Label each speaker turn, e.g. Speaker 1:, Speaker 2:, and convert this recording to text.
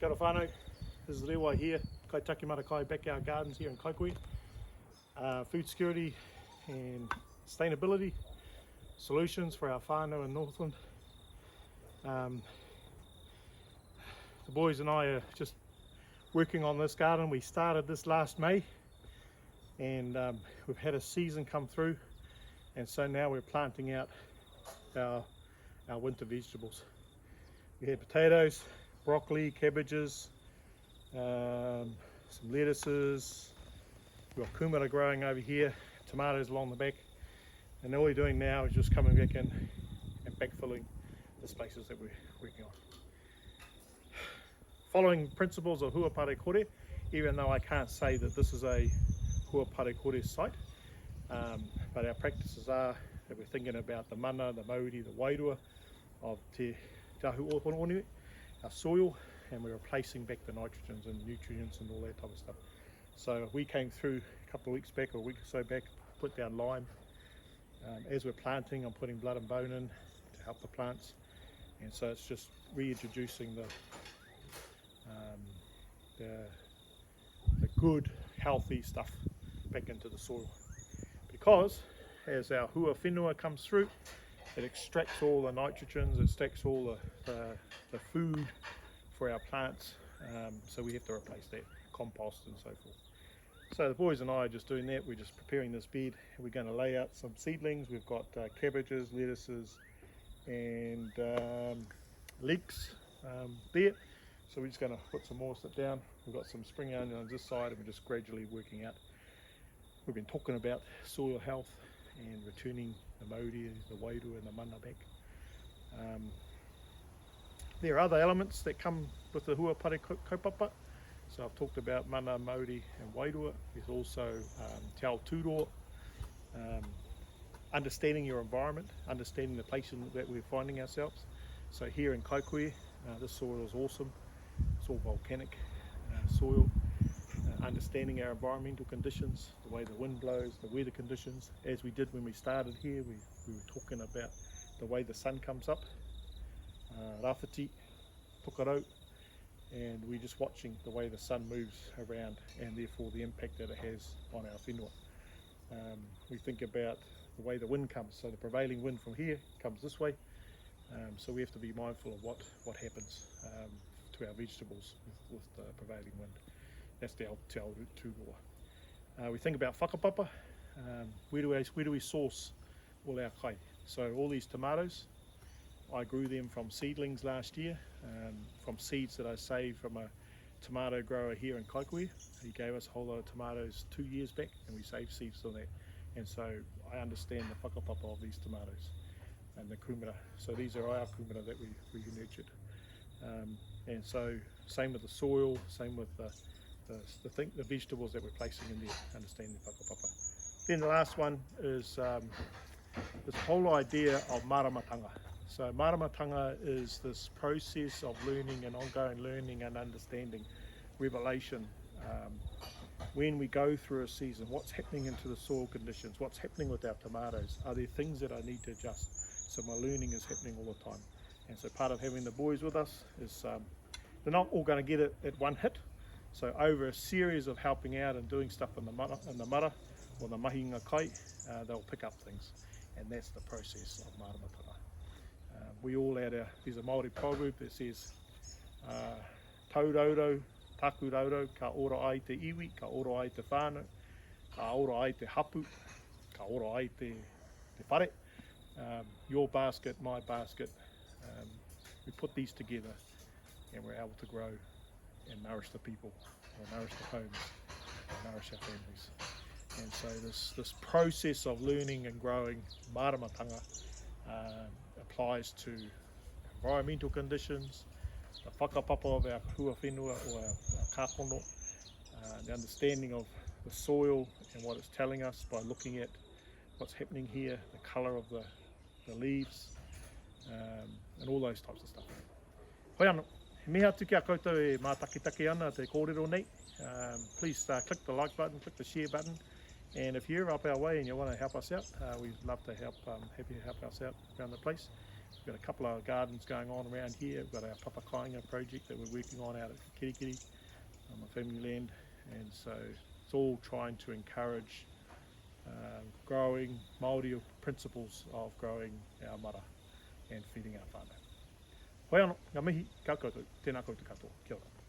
Speaker 1: Kia ora whānau, this is Rewa here, Kai Taki Marakai Backyard Gardens here in Kaikoui. Food security and sustainability solutions for our whānau in Northland. The boys and I are just working on this garden. We started this last May and we've had a season come through, and so now we're planting out our winter vegetables. We had potatoes, broccoli, cabbages, some lettuces, we've got kumara growing over here, tomatoes along the back, and all we're doing now is just coming back in and backfilling the spaces that we're working on. Following principles of huapare kore, even though I can't say that this is a huapare kore site, but our practices are that we're thinking about the mana, the Māori, the wairua of te tahu ohono, our soil, and we're replacing back the nitrogens and nutrients and all that type of stuff. So we came through a couple of weeks back, or a week or so back, put down lime. As we're planting, I'm putting blood and bone in to help the plants, and so it's just reintroducing the good, healthy stuff back into the soil. Because as our hua whenua comes through, it extracts all the nitrogens, it extracts all the food for our plants, so we have to replace that, compost and so forth. So the boys and I are just doing that. We're just preparing this bed. We're going to lay out some seedlings. We've got cabbages, lettuces and leeks there, so we're just going to put some more stuff down. We've got some spring onion on this side, and we're just gradually working out. We've been talking about soil health and returning the Māori, the wairua and the mana back. There are other elements that come with the huapare kaupapa. So I've talked about mana, Māori and wairua. There's also te ao tūroa, understanding your environment, understanding the place that we're finding ourselves. So here in Kaikoui, this soil is awesome. It's all volcanic soil. Understanding our environmental conditions, the way the wind blows, the weather conditions. As we did when we started here, we were talking about the way the sun comes up, rāwhiti, pukarau, and we're just watching the way the sun moves around, and therefore the impact that it has on our whenua. We think about the way the wind comes, so the prevailing wind from here comes this way, so we have to be mindful of what happens to our vegetables with the prevailing wind. That's te ao tūroa. We think about whakapapa. Where do we source all our kai? So all these tomatoes, I grew them from seedlings last year, from seeds that I saved from a tomato grower here in Kaikoui. He gave us a whole lot of tomatoes 2 years back, and we saved seeds for that. And so I understand the whakapapa of these tomatoes and the kumara. So these are our kumara that we nurtured. And so same with the soil, same with the vegetables that we're placing in there, understanding the whakapapa. Then the last one is this whole idea of maramatanga. So maramatanga is this process of learning and ongoing learning and understanding, revelation. When we go through a season, what's happening into the soil conditions, what's happening with our tomatoes, are there things that I need to adjust? So my learning is happening all the time. And so part of having the boys with us is they're not all going to get it at one hit. So over a series of helping out and doing stuff in the mara or the mahinga kai, they'll pick up things, and that's the process of maramatanga. We all had there's a Māori proverb that says tauroro, taku roro, ka ora ai te iwi, ka ora ai te whānau, ka ora ai te hapu, ka ora ai te whare. Your basket, my basket, we put these together and we're able to grow and nourish the people, or nourish the homes, or nourish our families. And so this process of learning and growing maramatanga applies to environmental conditions, the whakapapa of our hua whenua or our kāpono, the understanding of the soil and what it's telling us by looking at what's happening here, the colour of the leaves, and all those types of stuff. Hoi anō. He mea atu kia koutou e mātakitaki ana te kōrero nei. Please click the like button, click the share button, and if you're up our way and you want to help us out, we'd love to have you help us out around the place. We've got a couple of gardens going on around here. We've got our papakainga project that we're working on out at Kirikiri, on my family land, and so it's all trying to encourage growing Māori principles of growing our mara and feeding our whānau. Hoi anō, ngā mihi, ka koutou, tēnā koutou katoa, kia ora.